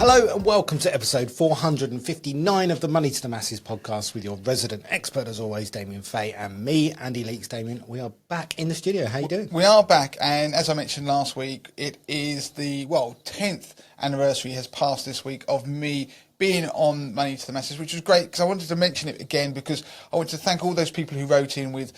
Hello and welcome to episode 459 of the Money to the Masses podcast with your resident expert, as always, Damien Fay, and me, Andy Leaks. Damien, we are back in the studio. How you doing? We are back, and as I mentioned last week, it is the 10th anniversary has passed this week of me being on Money to the Masses, which was great because I wanted to mention it again because I want to thank all those people who wrote in with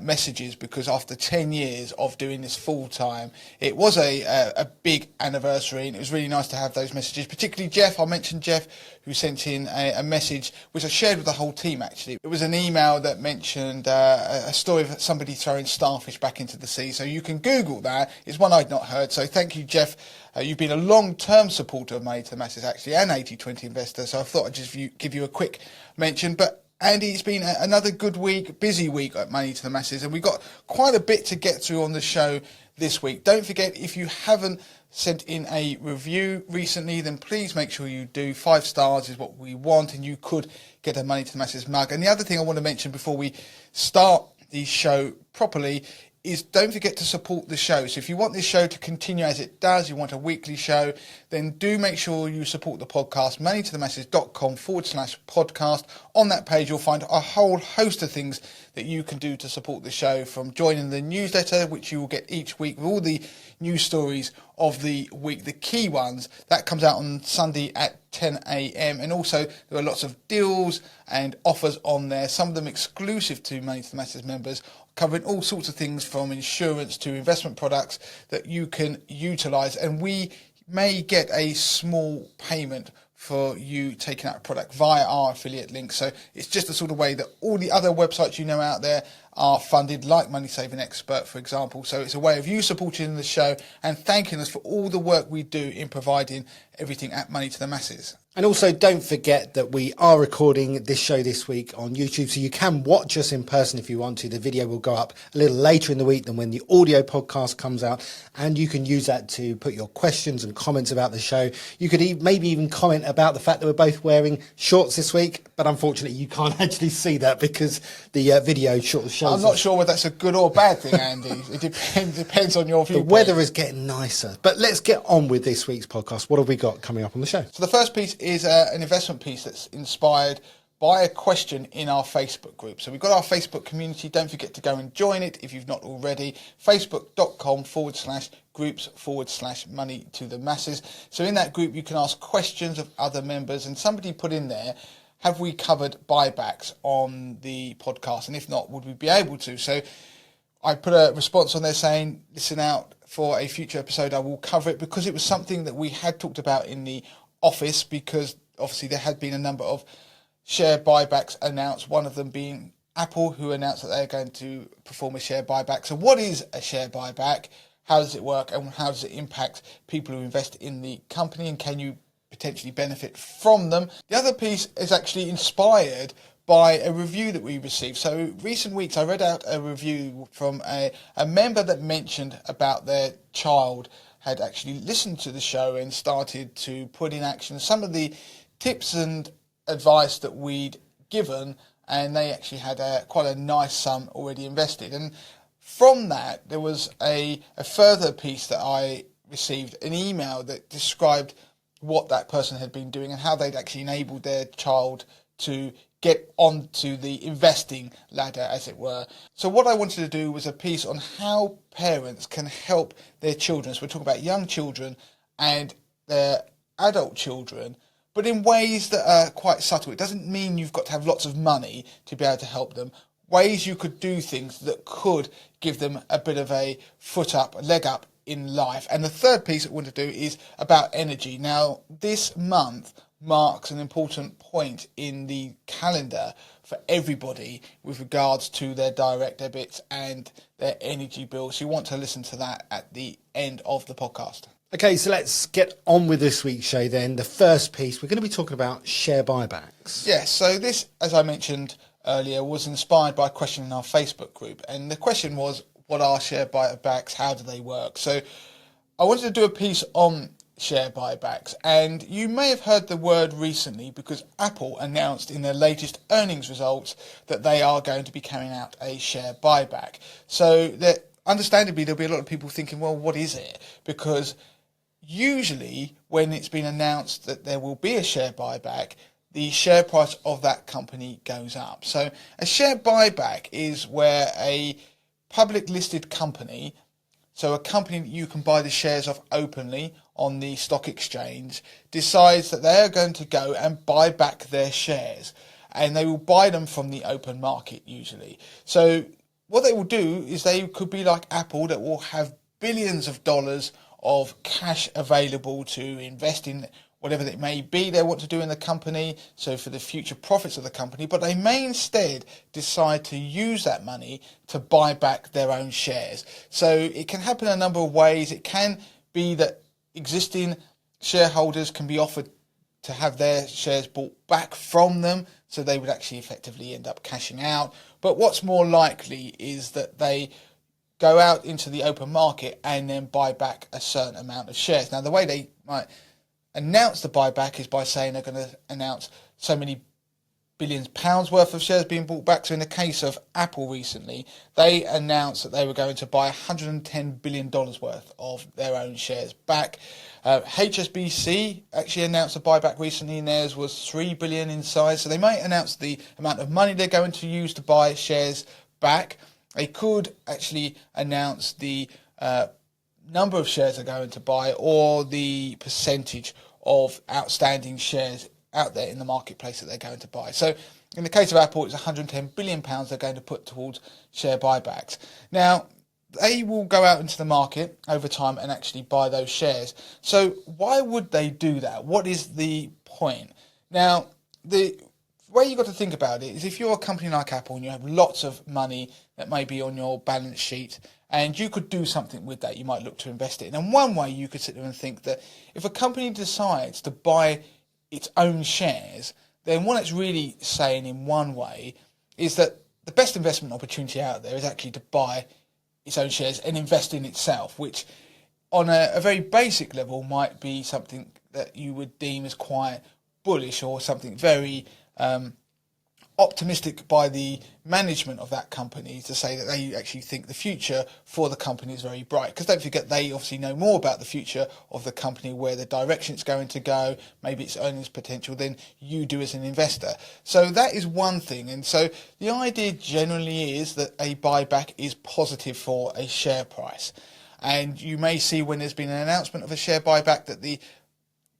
messages, because after 10 years of doing this full time, it was a big anniversary, and it was really nice to have those messages, particularly Jeff. I mentioned Jeff, who sent in a message which I shared with the whole team. Actually, it was an email that mentioned a story of somebody throwing starfish back into the sea, so you can Google that. It's one I'd not heard, so thank you, Jeff. You've been a long-term supporter of Money to the Masses, actually, and 80/20 investor, so I thought I'd just give you a quick mention. But Andy, it's been another good week, busy week at Money to the Masses, and we've got quite a bit to get through on the show this week. Don't forget, if you haven't sent in a review recently, then please make sure you do. 5 stars is what we want, and you could get a Money to the Masses mug. And the other thing I want to mention before we start the show properly is don't forget to support the show. So if you want this show to continue as it does, you want a weekly show, then do make sure you support the podcast, moneytothemasses.com/podcast. On that page, you'll find a whole host of things that you can do to support the show, from joining the newsletter, which you will get each week with all the news stories of the week, the key ones. That comes out on Sunday at 10 a.m. And also there are lots of deals and offers on there, some of them exclusive to Money to the Masses members, covering all sorts of things from insurance to investment products that you can utilise. And we may get a small payment for you taking out a product via our affiliate link. So it's just the sort of way that all the other websites you know out there are funded, like Money Saving Expert, for example. So it's a way of you supporting the show and thanking us for all the work we do in providing everything at Money to the Masses. And also don't forget that we are recording this show this week on YouTube, so you can watch us in person if you want to. The video will go up a little later in the week than when the audio podcast comes out, and you can use that to put your questions and comments about the show. You could maybe even comment about the fact that we're both wearing shorts this week, but unfortunately you can't actually see that because the video shows. I'm not sure whether that's a good or bad thing, Andy. It depends on your viewpoint. The weather is getting nicer. But let's get on with this week's podcast. What have we got coming up on the show? So the first piece is an investment piece that's inspired by a question in our Facebook group. So we've got our Facebook community. Don't forget to go and join it if you've not already. Facebook.com/groups/Money to the Masses. So in that group, you can ask questions of other members, and somebody put in there, have we covered buybacks on the podcast? And if not, would we be able to? So I put a response on there saying, listen out for a future episode. I will cover it, because it was something that we had talked about in the office, because obviously there had been a number of share buybacks announced, one of them being Apple, who announced that they're going to perform a share buyback. So what is a share buyback? How does it work? And how does it impact people who invest in the company? And can you potentially benefit from them? The other piece is actually inspired by a review that we received. So recent weeks I read out a review from a member that mentioned about their child had actually listened to the show and started to put in action some of the tips and advice that we'd given, and they actually had quite a nice sum already invested. And from that, there was a further piece that I received, an email that described what that person had been doing and how they'd actually enabled their child to get onto the investing ladder, as it were. So what I wanted to do was a piece on how parents can help their children. So we're talking about young children and their adult children, but in ways that are quite subtle. It doesn't mean you've got to have lots of money to be able to help them. Ways you could do things that could give them a bit of a foot up, a leg up in life. And the third piece that I want to do is about energy. Now, this month marks an important point in the calendar for everybody with regards to their direct debits and their energy bills. You want to listen to that at the end of the podcast. Okay, so let's get on with this week's show then. The first piece, we're going to be talking about share buybacks. Yes, so this, as I mentioned earlier, was inspired by a question in our Facebook group. And the question was, what are share buybacks? How do they work? So I wanted to do a piece on share buybacks, and you may have heard the word recently because Apple announced in their latest earnings results that they are going to be carrying out a share buyback. So that understandably there'll be a lot of people thinking, well, what is it? Because usually when it's been announced that there will be a share buyback, the share price of that company goes up. So a share buyback is where a public listed company, so a company that you can buy the shares of openly on the stock exchange, decides that they are going to go and buy back their shares, and they will buy them from the open market usually. So what they will do is they could be like Apple, that will have billions of dollars of cash available to invest in whatever it may be they want to do in the company, so for the future profits of the company, but they may instead decide to use that money to buy back their own shares. So it can happen a number of ways. It can be that existing shareholders can be offered to have their shares bought back from them, so they would actually effectively end up cashing out. But what's more likely is that they go out into the open market and then buy back a certain amount of shares. Now, the way they might announce the buyback is by saying they're going to announce so many billions pounds worth of shares being bought back. So in the case of Apple recently, they announced that they were going to buy $110 billion worth of their own shares back. HSBC actually announced a buyback recently, and theirs was $3 billion in size. So they might announce the amount of money they're going to use to buy shares back. They could actually announce the number of shares they're going to buy, or the percentage of outstanding shares out there in the marketplace that they're going to buy. So in the case of Apple, it's £110 billion they're going to put towards share buybacks. Now, they will go out into the market over time and actually buy those shares. So why would they do that? What is the point? Now, the way you've got to think about it is, if you're a company like Apple and you have lots of money that may be on your balance sheet, and you could do something with that, you might look to invest it. And one way you could sit there and think that if a company decides to buy its own shares, then what it's really saying in one way is that the best investment opportunity out there is actually to buy its own shares and invest in itself, which on a very basic level might be something that you would deem as quite bullish, or something very optimistic by the management of that company, to say that they actually think the future for the company is very bright. Because don't forget, they obviously know more about the future of the company, where the direction it's going to go, maybe its earnings potential, than you do as an investor. So that is one thing. And so the idea generally is that a buyback is positive for a share price. And you may see, when there's been an announcement of a share buyback, that the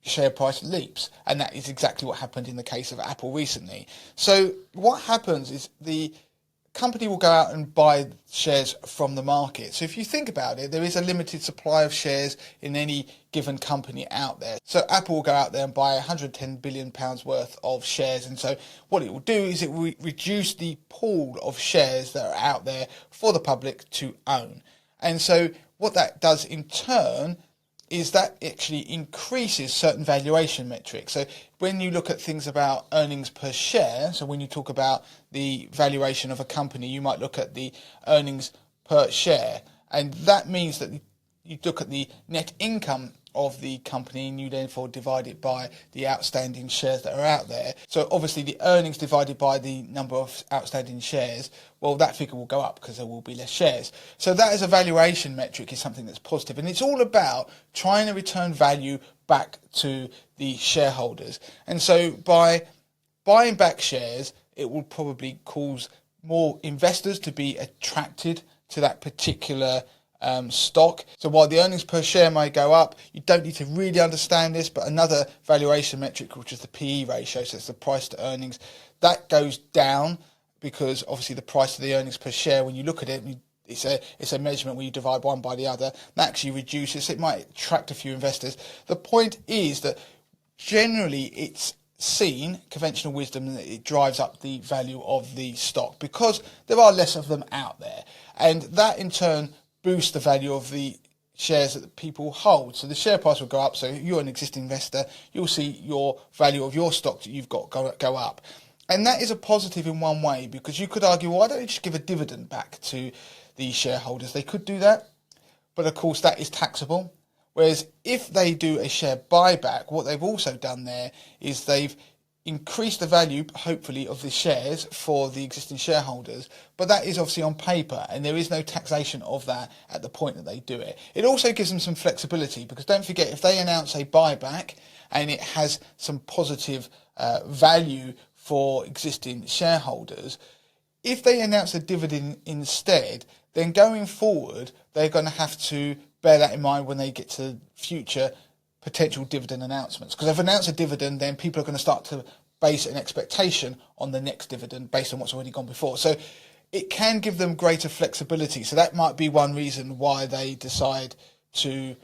share price leaps, and that is exactly what happened in the case of Apple recently. So what happens is the company will go out and buy shares from the market. So if you think about it, there is a limited supply of shares in any given company out there. So Apple will go out there and buy £110 billion worth of shares, and so what it will do is it will reduce the pool of shares that are out there for the public to own. And so what that does in turn is that actually increases certain valuation metrics. So when you look at things about earnings per share, so when you talk about the valuation of a company, you might look at the earnings per share, and that means that you look at the net income of the company, and you therefore divide it by the outstanding shares that are out there. So obviously the earnings divided by the number of outstanding shares, well, that figure will go up because there will be less shares. So that as a valuation metric is something that's positive, and it's all about trying to return value back to the shareholders. And so by buying back shares, it will probably cause more investors to be attracted to that particular stock. So while the earnings per share may go up, you don't need to really understand this, but another valuation metric, which is the PE ratio, so it's the price to earnings, that goes down, because obviously the price of the earnings per share, when you look at it, it's a measurement where you divide one by the other, that actually reduces. It might attract a few investors. The point is that generally it's seen, conventional wisdom, that it drives up the value of the stock because there are less of them out there, and that in turn boost the value of the shares that people hold. So the share price will go up. So if you're an existing investor, you'll see your value of your stock that you've got go up. And that is a positive in one way, because you could argue, well, why don't you just give a dividend back to the shareholders? They could do that, but of course that is taxable. Whereas if they do a share buyback, what they've also done there is they've increase the value, hopefully, of the shares for the existing shareholders, but that is obviously on paper, and there is no taxation of that at the point that they do it. It also gives them some flexibility, because don't forget, if they announce a buyback and it has some positive value for existing shareholders, if they announce a dividend instead, then going forward, they're going to have to bear that in mind when they get to future potential dividend announcements. Because if they announce a dividend, then people are going to start to base an expectation on the next dividend based on what's already gone before. So it can give them greater flexibility. So that might be one reason why they decide to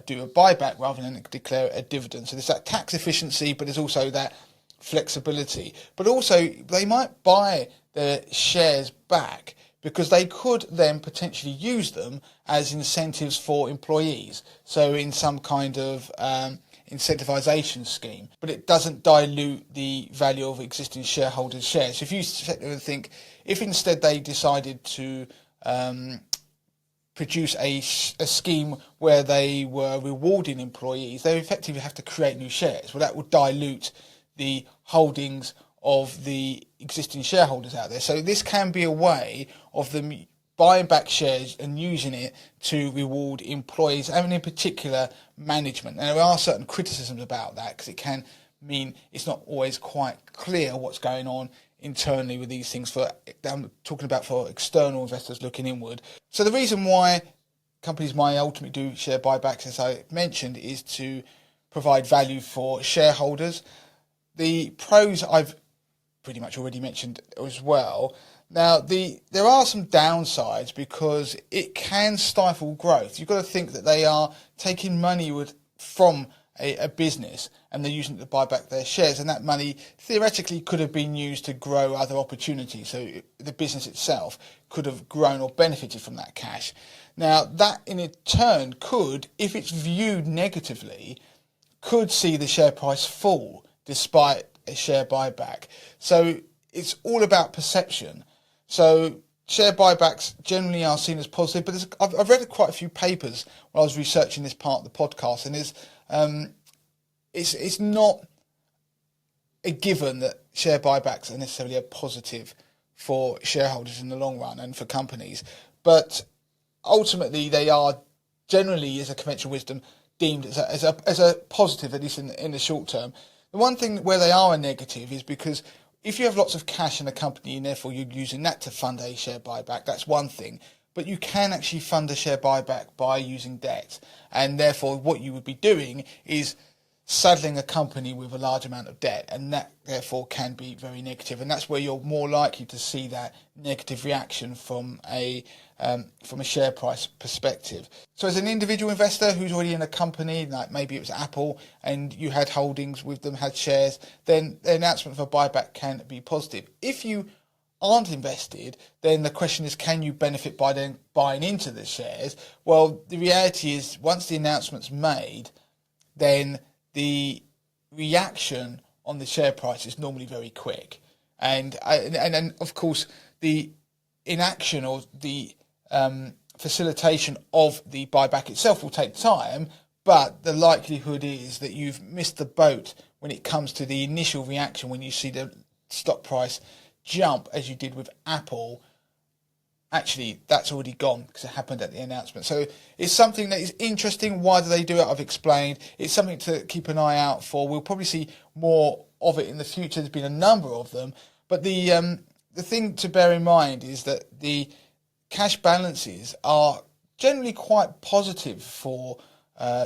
do a buyback rather than declare a dividend. So there's that tax efficiency, but there's also that flexibility. But also they might buy their shares back, because they could then potentially use them as incentives for employees. So in some kind of incentivization scheme, but it doesn't dilute the value of existing shareholders' shares. So if you sit there and think, if instead they decided to produce a scheme where they were rewarding employees, they effectively have to create new shares. Well, that would dilute the holdings of the existing shareholders out there. So this can be a way of them buying back shares and using it to reward employees, and in particular management. And there are certain criticisms about that, because it can mean it's not always quite clear what's going on internally with these things. I'm talking about for external investors looking inward. So the reason why companies might ultimately do share buybacks, as I mentioned, is to provide value for shareholders. The pros I've pretty much already mentioned as well. Now, there are some downsides, because it can stifle growth. You've got to think that they are taking money from a business, and they're using it to buy back their shares, and that money theoretically could have been used to grow other opportunities. So the business itself could have grown or benefited from that cash. Now, that in turn could, if it's viewed negatively, could see the share price fall despite a share buyback. So it's all about perception. So share buybacks generally are seen as positive, but I've read quite a few papers when I was researching this part of the podcast, and it's not a given that share buybacks are necessarily a positive for shareholders in the long run and for companies, but ultimately they are generally, as a conventional wisdom, deemed as a positive, at least in the short term. The one thing where they are a negative is because if you have lots of cash in a company and therefore you're using that to fund a share buyback, that's one thing. But you can actually fund a share buyback by using debt. And therefore what you would be doing is saddling a company with a large amount of debt, and that therefore can be very negative. And that's where you're more likely to see that negative reaction from a share price perspective. So as an individual investor who's already in a company, like maybe it was Apple, and you had holdings with them, had shares, then the announcement of a buyback can be positive. If you aren't invested, then the question is, can you benefit by then buying into the shares? Well, the reality is, once the announcement's made, then the reaction on the share price is normally very quick, and then of course the inaction or the facilitation of the buyback itself will take time, but the likelihood is that you've missed the boat when it comes to the initial reaction when you see the stock price jump, as you did with Apple. Actually, that's already gone because it happened at the announcement. So it's something that is interesting. Why do they do it? I've explained. It's something to keep an eye out for. We'll probably see more of it in the future. There's been a number of them. But the thing to bear in mind is that the cash balances are generally quite positive for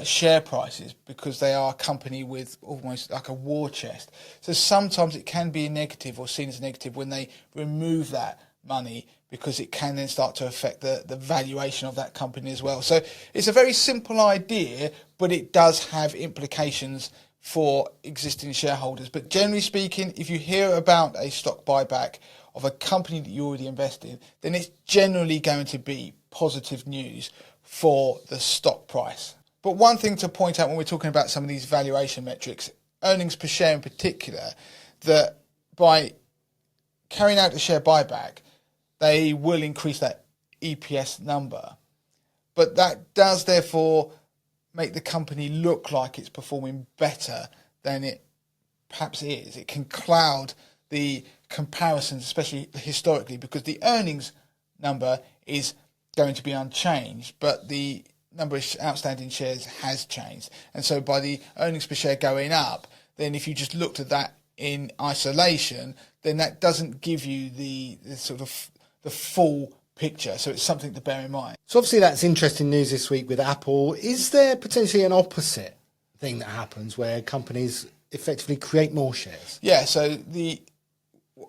share prices, because they are a company with almost like a war chest. So sometimes it can be a negative, or seen as a negative, when they remove that money, because it can then start to affect the valuation of that company as well. So it's a very simple idea, but it does have implications for existing shareholders. But generally speaking, if you hear about a stock buyback of a company that you already invest in, then it's generally going to be positive news for the stock price. But one thing to point out when we're talking about some of these valuation metrics, earnings per share in particular, that by carrying out the share buyback, they will increase that EPS number. But that does therefore make the company look like it's performing better than it perhaps is, it can cloud the comparisons, especially historically, because the earnings number is going to be unchanged, but the number of outstanding shares has changed. And so by the earnings per share going up, then if you just looked at that in isolation, then that doesn't give you the sort of the full picture. So it's something to bear in mind. So obviously that's interesting news this week with Apple. Is there potentially an opposite thing that happens where companies effectively create more shares? Yeah, so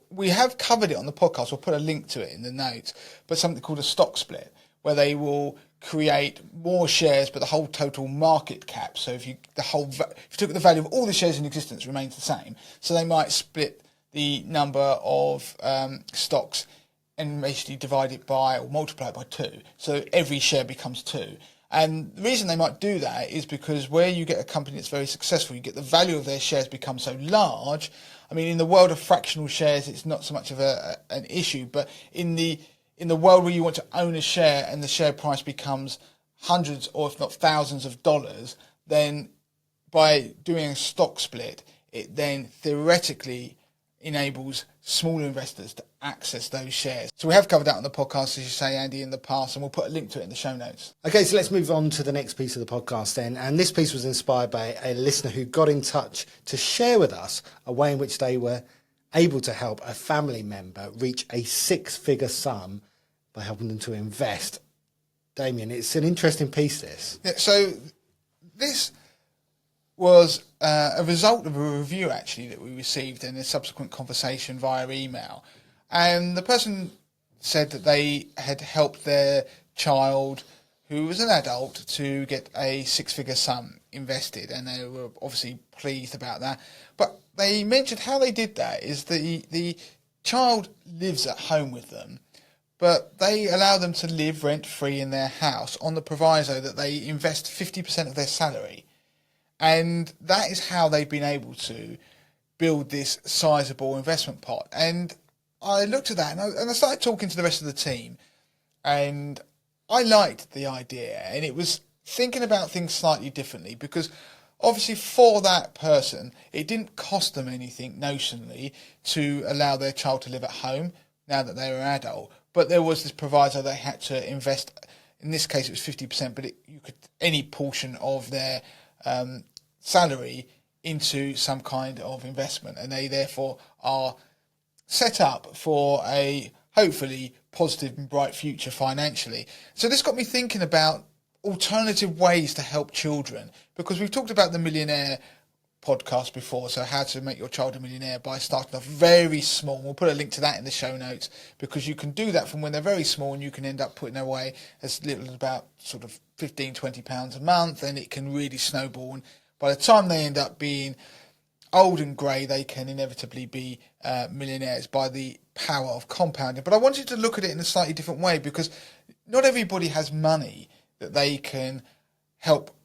we have covered it on the podcast. We'll put a link to it in the notes, but something called a stock split, where they will create more shares, but the whole total market cap. So if you took the value of all the shares in existence remains the same. So they might split the number of stocks and basically divide it by or multiply it by 2. So every share becomes 2. And the reason they might do that is because where you get a company that's very successful, you get the value of their shares become so large. I mean, in the world of fractional shares, it's not so much of an issue, but in the world where you want to own a share and the share price becomes hundreds or if not thousands of dollars, then by doing a stock split, it then theoretically enables smaller investors to access those shares. So we have covered that on the podcast, as you say, Andy, in the past, and we'll put a link to it in the show notes. Okay, so let's move on to the next piece of the podcast then. And this piece was inspired by a listener who got in touch to share with us a way in which they were able to help a family member reach a 6-figure sum by helping them to invest. Damien, it's an interesting piece, this. Yeah, so this was a result of a review, actually, that we received in a subsequent conversation via email. And the person said that they had helped their child, who was an adult, to get a 6-figure sum invested. And they were obviously pleased about that. But they mentioned how they did that is the child lives at home with them, but they allow them to live rent-free in their house on the proviso that they invest 50% of their salary. And that is how they've been able to build this sizable investment pot. And I looked at that and I started talking to the rest of the team. And I liked the idea. And it was thinking about things slightly differently because obviously for that person, it didn't cost them anything notionally to allow their child to live at home now that they were an adult. But there was this proviso they had to invest. In this case, it was 50%, but you could any portion of their salary into some kind of investment, and they therefore are set up for a hopefully positive and bright future financially. So this got me thinking about alternative ways to help children, because we've talked about the Millionaire podcast before, so how to make your child a millionaire by starting off very small. We'll put a link to that in the show notes, because you can do that from when they're very small and you can end up putting away as little as about sort of £15-20 a month, and it can really snowball, and by the time they end up being old and grey, they can inevitably be millionaires by the power of compounding. But I wanted to look at it in a slightly different way, because not everybody has money that they can help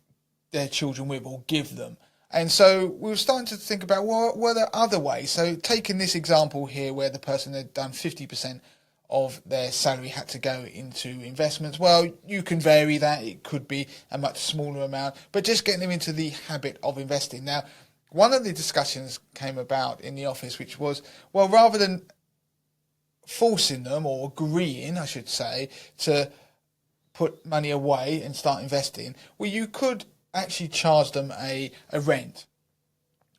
their children with or give them. And so we were starting to think about, well, were there other ways? So taking this example here where the person had done 50% of their salary had to go into investments, well, you can vary that. It could be a much smaller amount, but just getting them into the habit of investing. Now, one of the discussions came about in the office, which was, well, rather than forcing them, or agreeing, I should say, to put money away and start investing, well, you could actually charge them a rent,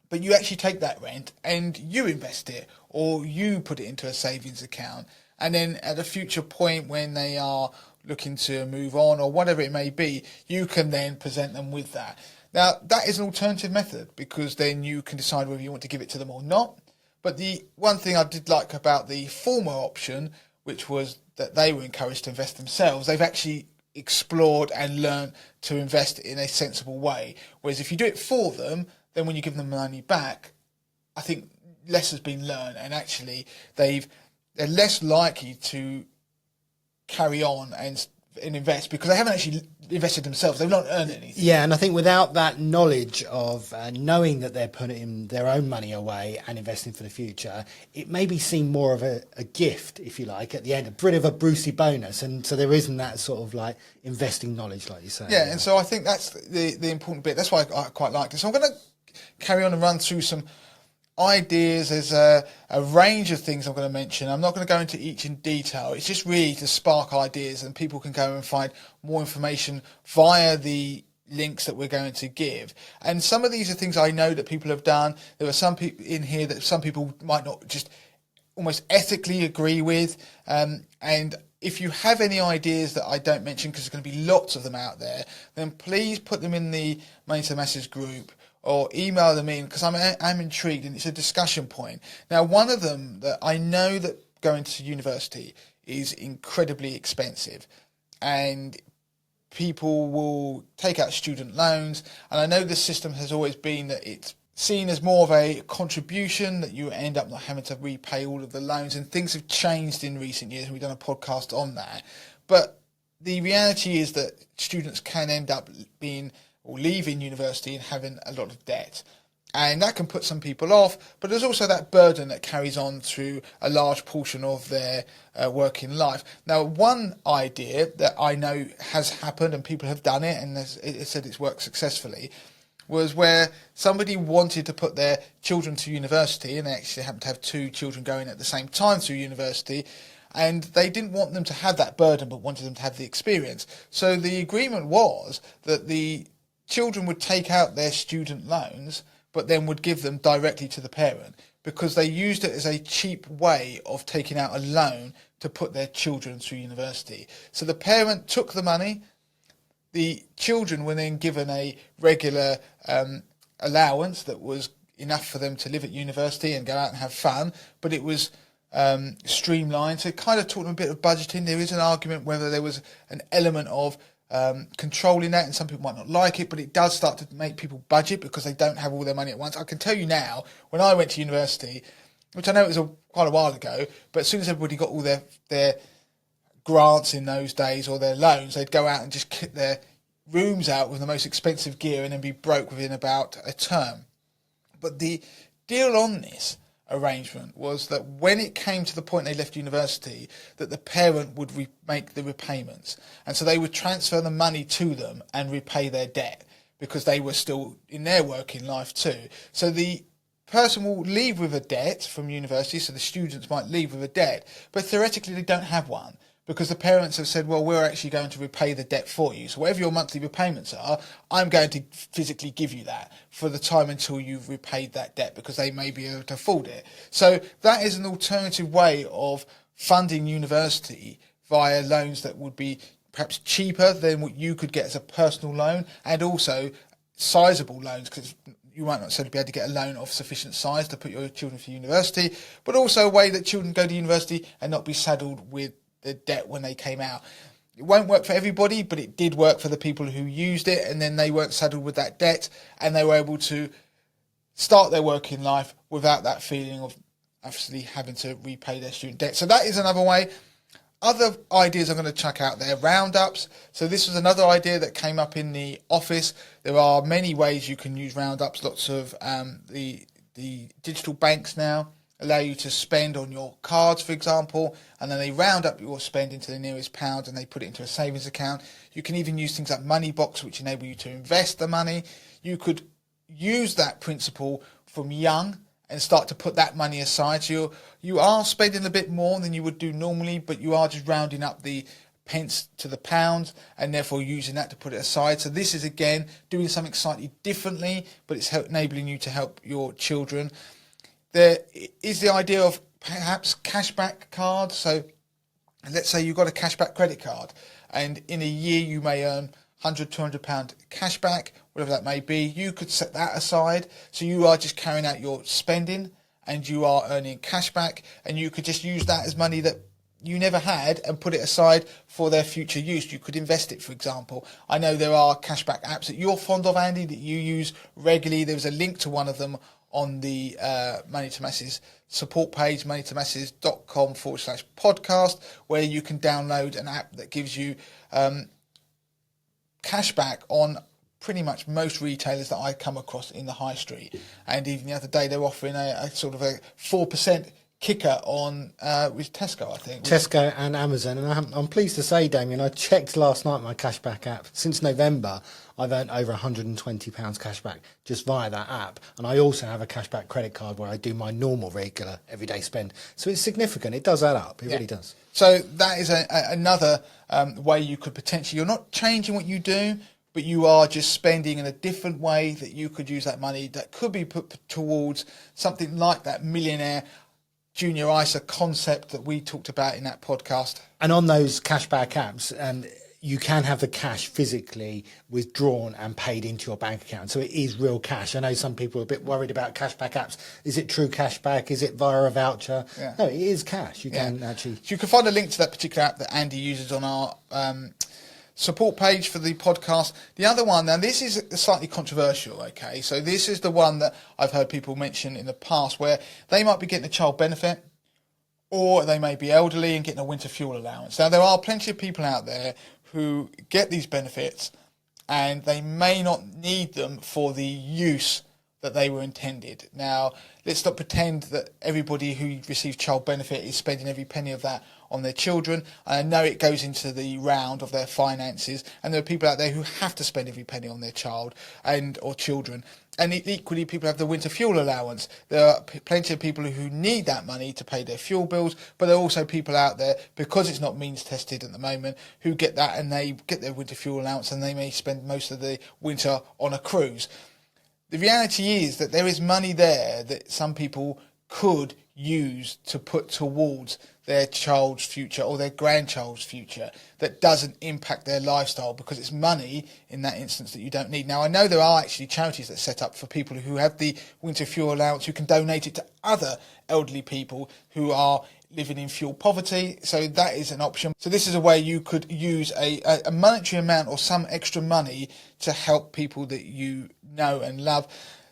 but you actually take that rent and you invest it, or you put it into a savings account, and then at a future point when they are looking to move on or whatever it may be, you can then present them with that. Now, that is an alternative method, because then you can decide whether you want to give it to them or not. But the one thing I did like about the former option, which was that they were encouraged to invest themselves, they've actually explored and learned to invest in a sensible way. Whereas if you do it for them, then when you give them money back, I think less has been learned, and actually they're less likely to carry on and invest, because they haven't actually invested themselves. They've not earned anything. Yeah, and I think without that knowledge of knowing that they're putting their own money away and investing for the future, it maybe seem more of a gift, if you like, at the end, a bit of a Brucey bonus. And so there isn't that sort of like investing knowledge, like you say. Yeah, and so I think that's the important bit. That's why I quite like this. So I'm going to carry on and run through some ideas. There's a range of things I'm going to mention. I'm not going to go into each in detail. It's just really to spark ideas, and people can go and find more information via the links that we're going to give. And some of these are things I know that people have done. There are some people in here that some people might not just almost ethically agree with. And if you have any ideas that I don't mention, because there's going to be lots of them out there, then please put them in the Money to Masses group or email them in, because I'm intrigued and it's a discussion point. Now, one of them that I know that going to university is incredibly expensive, and people will take out student loans, and I know the system has always been that it's seen as more of a contribution, that you end up not having to repay all of the loans, and things have changed in recent years, and we've done a podcast on that. But the reality is that students can end up being or leaving university and having a lot of debt, and that can put some people off. But there's also that burden that carries on through a large portion of their working life. Now, one idea that I know has happened and people have done it, and it said it's worked successfully, was where somebody wanted to put their children to university, and they actually happened to have two children going at the same time through university, and they didn't want them to have that burden but wanted them to have the experience. So the agreement was that the children would take out their student loans but then would give them directly to the parent, because they used it as a cheap way of taking out a loan to put their children through university. So the parent took the money. The children were then given a regular allowance that was enough for them to live at university and go out and have fun, but it was streamlined. So it kind of taught them a bit of budgeting. There is an argument whether there was an element of controlling that, and some people might not like it, but it does start to make people budget because they don't have all their money at once. I can tell you now, when I went to university, which I know it was quite a while ago, but as soon as everybody got all their grants in those days or their loans, they'd go out and just kit their rooms out with the most expensive gear and then be broke within about a term. But the deal on this arrangement was that when it came to the point they left university, that the parent would make the repayments, and so they would transfer the money to them and repay their debt, because they were still in their working life too. So the person will leave with a debt from university, so the students might leave with a debt, but theoretically they don't have one, because the parents have said, well, we're actually going to repay the debt for you. So whatever your monthly repayments are, I'm going to physically give you that for the time until you've repaid that debt, because they may be able to afford it. So that is an alternative way of funding university via loans that would be perhaps cheaper than what you could get as a personal loan, and also sizable loans, because you might not necessarily be able to get a loan of sufficient size to put your children through university, but also a way that children go to university and not be saddled with the debt when they came out. It won't work for everybody, but it did work for the people who used it, and then they weren't saddled with that debt, and they were able to start their working life without that feeling of actually having to repay their student debt. So that is another way. Other ideas I'm going to chuck out there, roundups. So this was another idea that came up in the office. There are many ways you can use roundups. Lots of the digital banks now allow you to spend on your cards, for example, and then they round up your spend into the nearest pound and they put it into a savings account. You can even use things like Moneybox, which enable you to invest the money. You could use that principle from young and start to put that money aside. So you are spending a bit more than you would do normally, but you are just rounding up the pence to the pound and therefore using that to put it aside. So this is, again, doing something slightly differently, but it's enabling you to help your children. There is the idea of perhaps cashback cards. So let's say you've got a cashback credit card, and in a year you may earn £100, £200 cashback, whatever that may be. You could set that aside, so you are just carrying out your spending and you are earning cashback, and you could just use that as money that you never had and put it aside for their future use. You could invest it, for example. I know there are cashback apps that you're fond of, Andy, that you use regularly. There was a link to one of them on the Money to Masses support page, moneytomasses.com/podcast, where you can download an app that gives you cashback on pretty much most retailers that I come across in the high street. And even the other day, they're offering a sort of a 4% kicker on with Tesco, I think. Tesco and Amazon, and I'm pleased to say, Damien, I checked last night my cashback app. Since November, I've earned over £120 cashback just via that app, and I also have a cashback credit card where I do my normal, regular, everyday spend. So it's significant. It does add up. It really does. So that is another way you could potentially. You're not changing what you do, but you are just spending in a different way that you could use that money that could be put towards something like that millionaire junior ISA concept that we talked about in that podcast. And on those cashback apps, you can have the cash physically withdrawn and paid into your bank account. So it is real cash. I know some people are a bit worried about cashback apps. Is it true cashback? Is it via a voucher? Yeah. No, it is cash. You can actually... So you can find a link to that particular app that Andy uses on our support page for the podcast. The other one, now this is slightly controversial, okay? So this is the one that I've heard people mention in the past where they might be getting a child benefit or they may be elderly and getting a winter fuel allowance. Now there are plenty of people out there who get these benefits and they may not need them for the use that they were intended. Now, let's not pretend that everybody who receives child benefit is spending every penny of that on their children. I know it goes into the round of their finances, and there are people out there who have to spend every penny on their child and or children. And equally, people have the winter fuel allowance. There are plenty of people who need that money to pay their fuel bills, but there are also people out there, because it's not means tested at the moment, who get that and they get their winter fuel allowance and they may spend most of the winter on a cruise. The reality is that there is money there that some people could use to put towards their child's future or their grandchild's future that doesn't impact their lifestyle, because it's money in that instance that you don't need. Now, I know there are actually charities that set up for people who have the winter fuel allowance who can donate it to other elderly people who are living in fuel poverty, so that is an option. So this is a way you could use a monetary amount or some extra money to help people that you know and love.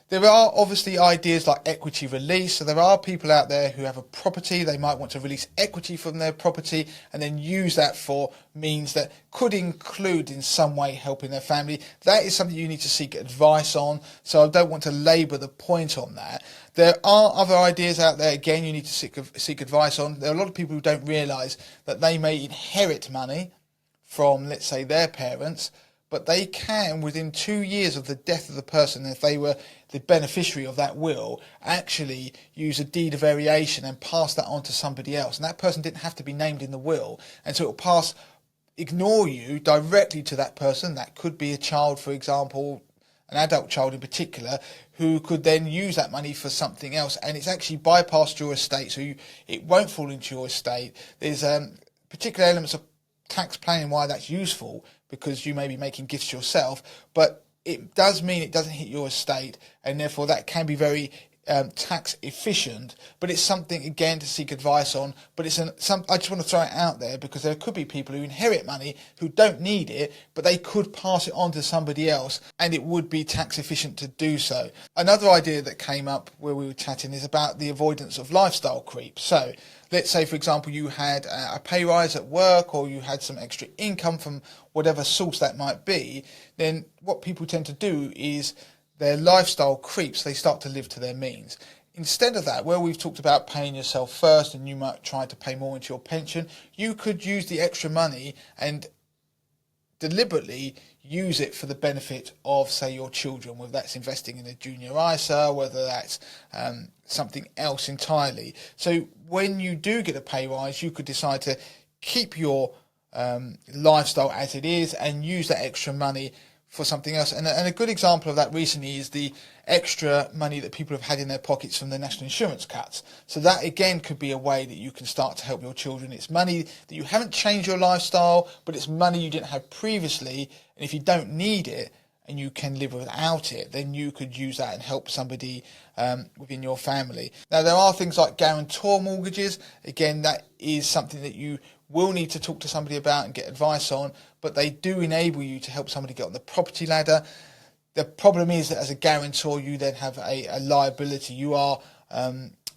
There are obviously ideas like equity release. So there are people out there who have a property. They might want to release equity from their property and then use that for means that could include in some way helping their family. That is something you need to seek advice on. So I don't want to labour the point on that. There are other ideas out there, again, you need to seek advice on. There are a lot of people who don't realise that they may inherit money from, let's say, their parents, but they can, within 2 years of the death of the person, if they were the beneficiary of that will, actually use a deed of variation and pass that on to somebody else. And that person didn't have to be named in the will. And so it will ignore you directly to that person. That could be a child, for example, an adult child in particular, who could then use that money for something else. And it's actually bypassed your estate, so it won't fall into your estate. There's particular elements of tax planning why that's useful, because you may be making gifts yourself, but it does mean it doesn't hit your estate, and therefore that can be very tax efficient. But it's something, again, to seek advice on. But I just want to throw it out there because there could be people who inherit money who don't need it, but they could pass it on to somebody else, and it would be tax efficient to do so. Another idea that came up where we were chatting is about the avoidance of lifestyle creep. So let's say, for example, you had a pay rise at work, or you had some extra income from whatever source that might be. Then what people tend to do is their lifestyle creeps, they start to live to their means. Instead of that, where we've talked about paying yourself first and you might try to pay more into your pension, you could use the extra money and deliberately use it for the benefit of, say, your children, whether that's investing in a junior ISA, whether that's something else entirely. So when you do get a pay rise, you could decide to keep your lifestyle as it is and use that extra money for something else. And a good example of that recently is the extra money that people have had in their pockets from the national insurance cuts. So that, again, could be a way that you can start to help your children. It's money that you haven't changed your lifestyle, but it's money you didn't have previously. And if you don't need it and you can live without it, then you could use that and help somebody within your family. Now, there are things like guarantor mortgages. Again, that is something that you will need to talk to somebody about and get advice on, but they do enable you to help somebody get on the property ladder. The problem is that as a guarantor, you then have a liability. You are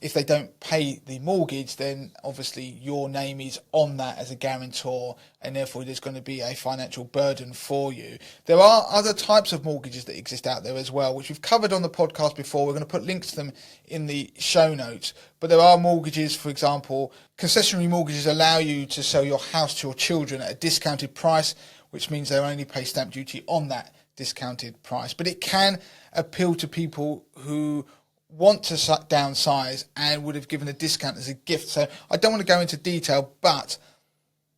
if they don't pay the mortgage, then obviously your name is on that as a guarantor, and therefore there's going to be a financial burden for you. There are other types of mortgages that exist out there as well, which we've covered on the podcast before. We're going to put links to them in the show notes. But there are mortgages, for example, concessionary mortgages allow you to sell your house to your children at a discounted price, which means they'll only pay stamp duty on that discounted price. But it can appeal to people who want to downsize and would have given a discount as a gift. So I don't want to go into detail, but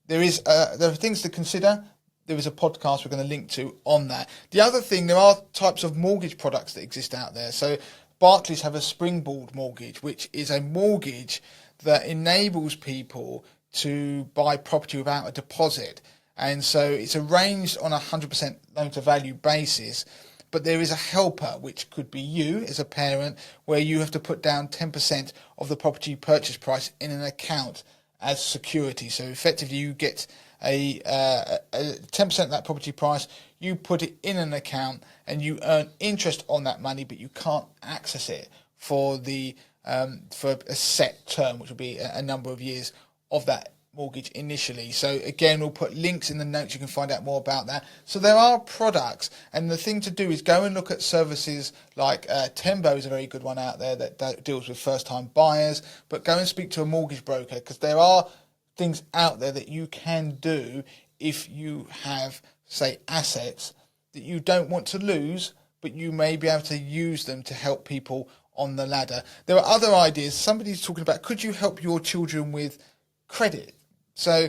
there are things to consider. There is a podcast we're going to link to on that. The other thing, there are types of mortgage products that exist out there. So Barclays have a springboard mortgage, which is a mortgage that enables people to buy property without a deposit. And so it's arranged on a 100% loan to value basis. But there is a helper, which could be you as a parent, where you have to put down 10% of the property purchase price in an account as security. So effectively you get a 10% of that property price, you put it in an account and you earn interest on that money, but you can't access it for for a set term, which will be a number of years of that mortgage initially. So again, we'll put links in the notes. You can find out more about that. So there are products, and the thing to do is go and look at services like Tembo is a very good one out there that deals with first-time buyers. But go and speak to a mortgage broker, because there are things out there that you can do if you have, say, assets that you don't want to lose, but you may be able to use them to help people on the ladder. There are other ideas. Somebody's talking about, could you help your children with credit? So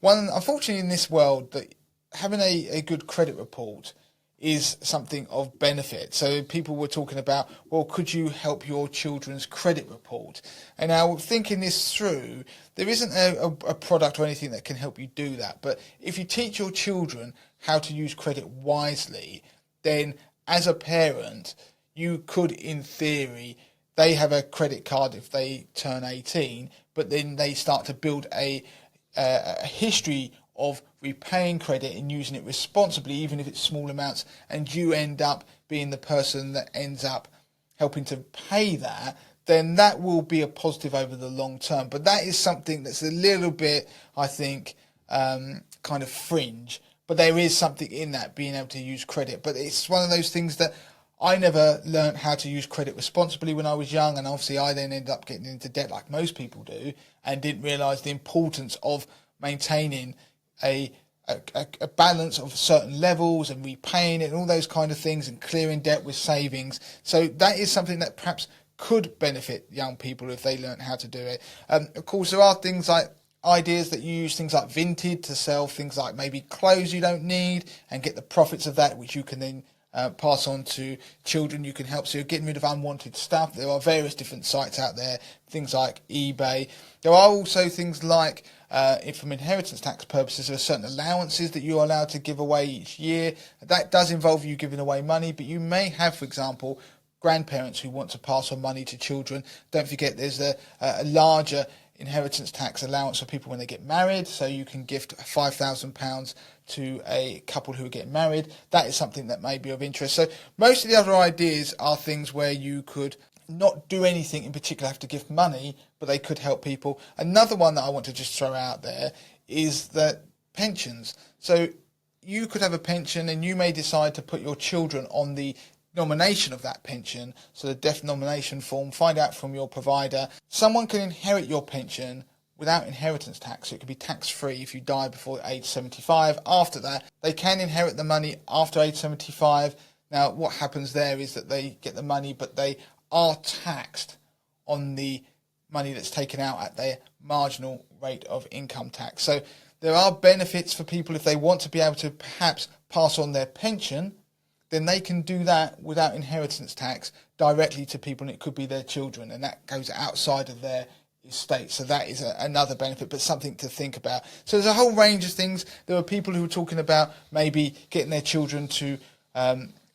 unfortunately in this world, that having a good credit report is something of benefit. So people were talking about, well, could you help your children's credit report? And now thinking this through, there isn't a product or anything that can help you do that. But if you teach your children how to use credit wisely, then as a parent, you could, in theory, they have a credit card if they turn 18, but then they start to build a history of repaying credit and using it responsibly, even if it's small amounts, and you end up being the person that ends up helping to pay that, then that will be a positive over the long term. But that is something that's a little bit, I think, kind of fringe. But there is something in that, being able to use credit. But it's one of those things that I never learned how to use credit responsibly when I was young, and obviously I then ended up getting into debt like most people do, and didn't realise the importance of maintaining a balance of certain levels and repaying it and all those kind of things, and clearing debt with savings. So that is something that perhaps could benefit young people if they learn how to do it. Of course, there are things like ideas that you use things like Vinted to sell things like maybe clothes you don't need and get the profits of that, which you can then pass on to children. You can help, so you're getting rid of unwanted stuff. There are various different sites out there, things like eBay. There are also things like, from inheritance tax purposes, there are certain allowances that you're allowed to give away each year. That does involve you giving away money, but you may have, for example, grandparents who want to pass on money to children. Don't forget there's a larger inheritance tax allowance for people when they get married, so you can gift £5,000 to a couple who get married. That is something that may be of interest. So most of the other ideas are things where you could not do anything in particular, have to gift money, but they could help people. Another one that I want to just throw out there is that pensions. So you could have a pension and you may decide to put your children on the nomination of that pension, so the death nomination form, find out from your provider. Someone can inherit your pension without inheritance tax, so it could be tax-free if you die before age 75. After that, they can inherit the money after age 75. Now, what happens there is that they get the money, but they are taxed on the money that's taken out at their marginal rate of income tax. So there are benefits for people if they want to be able to perhaps pass on their pension, then they can do that without inheritance tax directly to people, and it could be their children, and that goes outside of their estate. So that is another benefit, but something to think about. So there's a whole range of things. There are people who are talking about maybe getting their children to,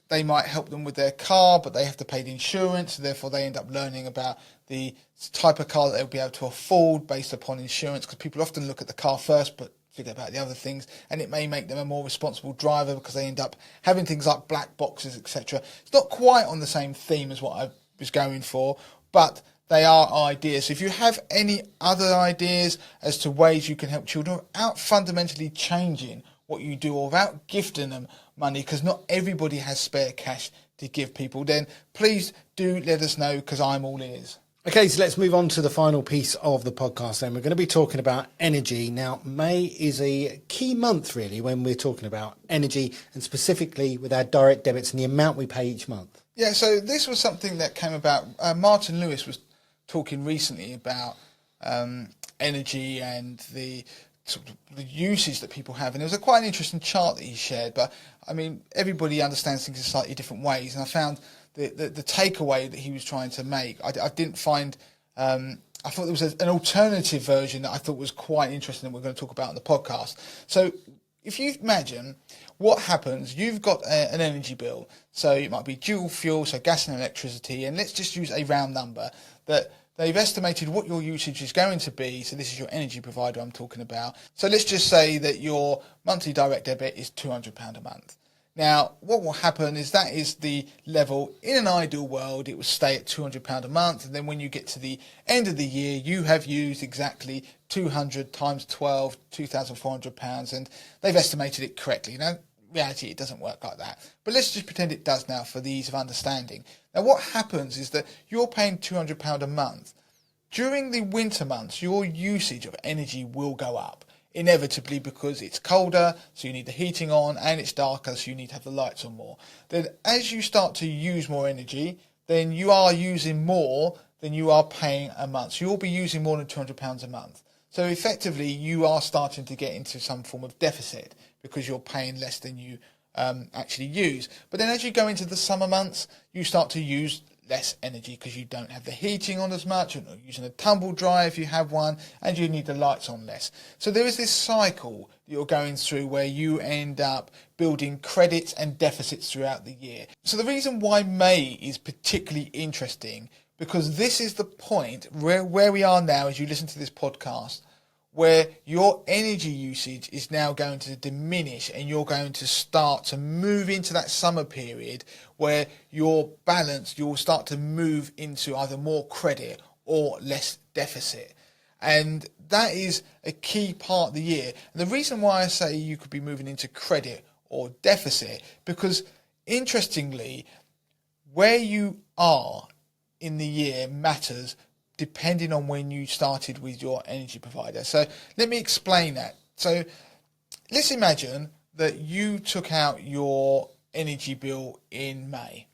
they might help them with their car, but they have to pay the insurance, so therefore they end up learning about the type of car that they'll be able to afford based upon insurance, because people often look at the car first, but forget about the other things, and it may make them a more responsible driver because they end up having things like black boxes, etc. It's not quite on the same theme as what I was going for, but they are ideas. So if you have any other ideas as to ways you can help children without fundamentally changing what you do or without gifting them money, because not everybody has spare cash to give people, then please do let us know, because I'm all ears. Okay, so let's move on to the final piece of the podcast then. We're going to be talking about energy. Now, May is a key month, really, when we're talking about energy, and specifically with our direct debits and the amount we pay each month. Yeah, so this was something that came about. Martin Lewis was talking recently about energy and the sort of the usage that people have, and it was quite an interesting chart that he shared. But I mean, everybody understands things in slightly different ways, and I found the takeaway that he was trying to make, I didn't find. I thought there was an alternative version that I thought was quite interesting that we're going to talk about on the podcast. So if you imagine what happens, you've got an energy bill, so it might be dual fuel, so gas and electricity, and let's just use a round number that they've estimated what your usage is going to be. So this is your energy provider I'm talking about. So let's just say that your monthly direct debit is £200 a month. Now, what will happen is that is the level. In an ideal world, it would stay at £200 a month. And then when you get to the end of the year, you have used exactly 200 times 12, £2,400. And they've estimated it correctly. Now, in reality, it doesn't work like that. But let's just pretend it does now for the ease of understanding. Now, what happens is that you're paying £200 a month. During the winter months, your usage of energy will go up, inevitably, because it's colder, so you need the heating on, and it's darker, so you need to have the lights on more. Then as you start to use more energy, then you are using more than you are paying a month. So you'll be using more than £200 a month. So effectively, you are starting to get into some form of deficit because you're paying less than you actually use. But then as you go into the summer months, you start to use less energy because you don't have the heating on as much, you're not using a tumble dryer if you have one, and you need the lights on less. So there is this cycle that you're going through where you end up building credits and deficits throughout the year. So the reason why May is particularly interesting, because this is the point where we are now as you listen to this podcast, where your energy usage is now going to diminish and you're going to start to move into that summer period where your balance, you'll start to move into either more credit or less deficit. And that is a key part of the year. And the reason why I say you could be moving into credit or deficit, because interestingly, where you are in the year matters depending on when you started with your energy provider. So let me explain that. So let's imagine that you took out your energy bill in May.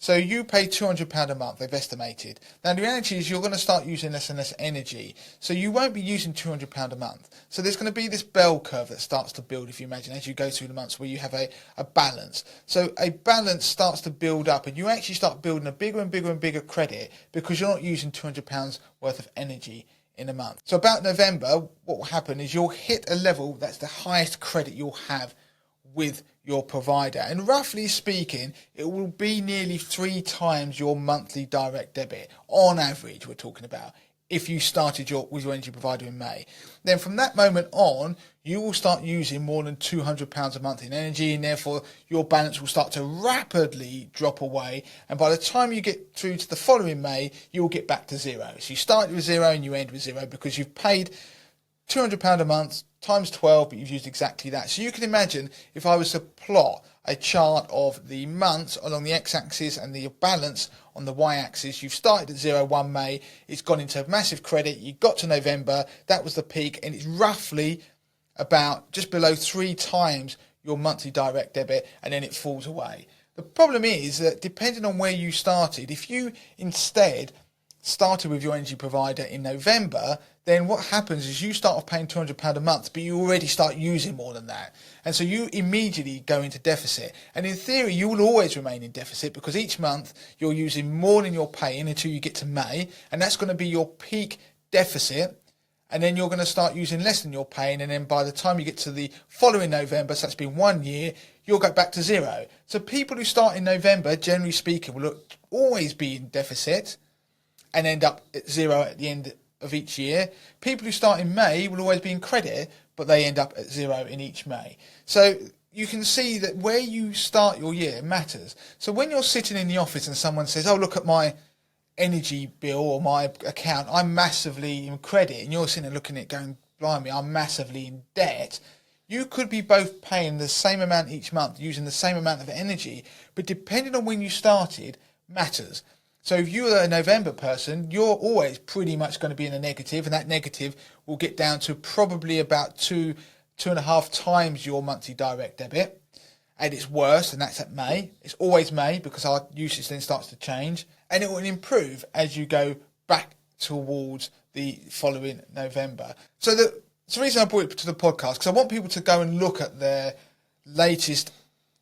So you pay £200 a month, they've estimated. Now the reality is you're going to start using less and less energy. So you won't be using £200 a month. So there's going to be this bell curve that starts to build, if you imagine, as you go through the months where you have a balance. So a balance starts to build up and you actually start building a bigger and bigger and bigger credit because you're not using £200 worth of energy in a month. So about November, what will happen is you'll hit a level that's the highest credit you'll have with your provider, and roughly speaking it will be nearly 3 times your monthly direct debit on average, we're talking about, if you started with your energy provider in May. Then from that moment on you will start using more than £200 a month in energy, and therefore your balance will start to rapidly drop away, and by the time you get through to the following May you will get back to zero. So you start with zero and you end with zero because you've paid £200 a month times 12, but you've used exactly that. So you can imagine if I was to plot a chart of the months along the x-axis and the balance on the y-axis, you've started at 0, 1 May, it's gone into massive credit, you got to November, that was the peak, and it's roughly about just below 3 times your monthly direct debit, and then it falls away. The problem is that depending on where you started, if you instead started with your energy provider in November, then what happens is you start off paying £200 a month, but you already start using more than that. And so you immediately go into deficit. And in theory, you will always remain in deficit because each month you're using more than you're paying until you get to May. And that's going to be your peak deficit. And then you're going to start using less than you're paying. And then by the time you get to the following November, so that's been 1 year, you'll go back to zero. So people who start in November, generally speaking, will always be in deficit and end up at zero at the end of each year. People who start in May will always be in credit, but they end up at zero in each May. So you can see that where you start your year matters. So when you're sitting in the office and someone says, oh, look at my energy bill or my account, I'm massively in credit, and you're sitting there looking at it going, blimey, I'm massively in debt. You could be both paying the same amount each month, using the same amount of energy, but depending on when you started matters. So if you're a November person, you're always pretty much going to be in a negative, and that negative will get down to probably about 2.5 times your monthly direct debit. And it's worse, and that's at May. It's always May because our usage then starts to change, and it will improve as you go back towards the following November. So the reason I brought it to the podcast, because I want people to go and look at their latest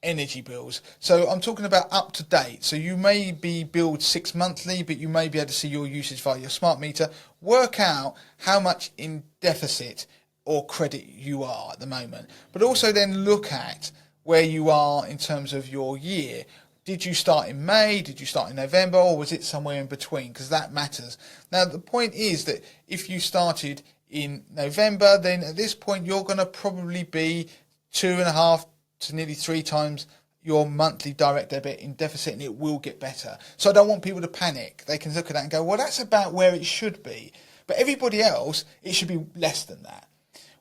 energy bills. So I'm talking about up to date. So you may be billed 6 monthly, but you may be able to see your usage via your smart meter. Work out how much in deficit or credit you are at the moment, but also then look at where you are in terms of your year. Did you start in May? Did you start in November? Or was it somewhere in between? Because that matters. Now, the point is that if you started in November, then at this point, you're going to probably be 2.5 to nearly 3 times your monthly direct debit in deficit, and it will get better. So I don't want people to panic. They can look at that and go, well, that's about where it should be. But everybody else, it should be less than that.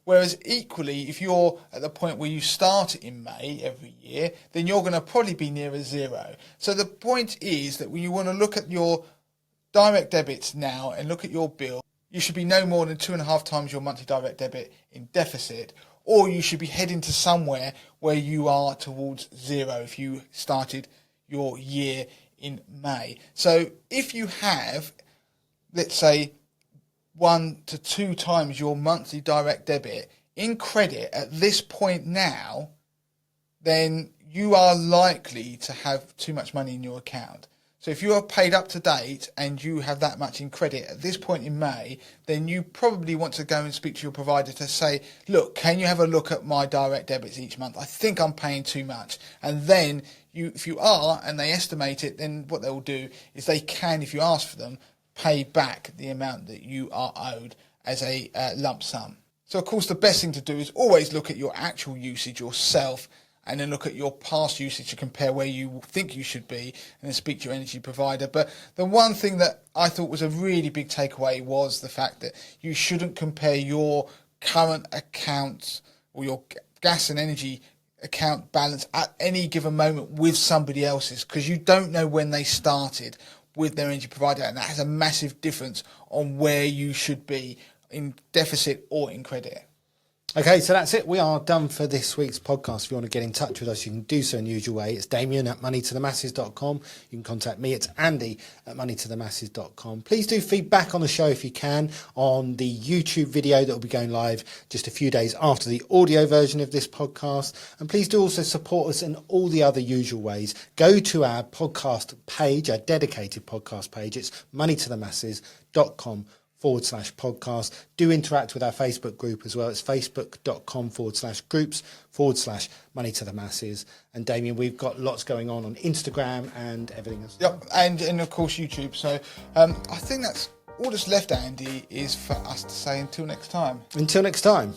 Whereas equally, if you're at the point where you start in May every year, then you're going to probably be nearer 0. So the point is that when you want to look at your direct debits now and look at your bill, you should be no more than 2.5 times your monthly direct debit in deficit, or you should be heading to somewhere where you are towards 0 if you started your year in May. So if you have, let's say, 1 to 2 times your monthly direct debit in credit at this point now, then you are likely to have too much money in your account. So if you are paid up to date and you have that much in credit at this point in May, then you probably want to go and speak to your provider to say, look, can you have a look at my direct debits each month? I think I'm paying too much. And then if you are, and they estimate it, then what they will do is they can, if you ask for them, pay back the amount that you are owed as a lump sum. So, of course, the best thing to do is always look at your actual usage yourself, and then look at your past usage to compare where you think you should be, and then speak to your energy provider. But the one thing that I thought was a really big takeaway was the fact that you shouldn't compare your current account or your gas and energy account balance at any given moment with somebody else's, because you don't know when they started with their energy provider, and that has a massive difference on where you should be in deficit or in credit. Okay, so that's it. We are done for this week's podcast. If you want to get in touch with us, you can do so in the usual way. It's Damien at moneytothemasses.com. You can contact me. It's Andy at moneytothemasses.com. Please do feedback on the show if you can on the YouTube video that will be going live just a few days after the audio version of this podcast. And please do also support us in all the other usual ways. Go to our podcast page, our dedicated podcast page. It's moneytothemasses.com/podcast. Do interact with our Facebook group as well. It's facebook.com/groups/money to the masses. And Damien, we've got lots going on Instagram and everything else. Yep, and of course YouTube. So I think that's all that's left, Andy, is for us to say until next time. Until next time.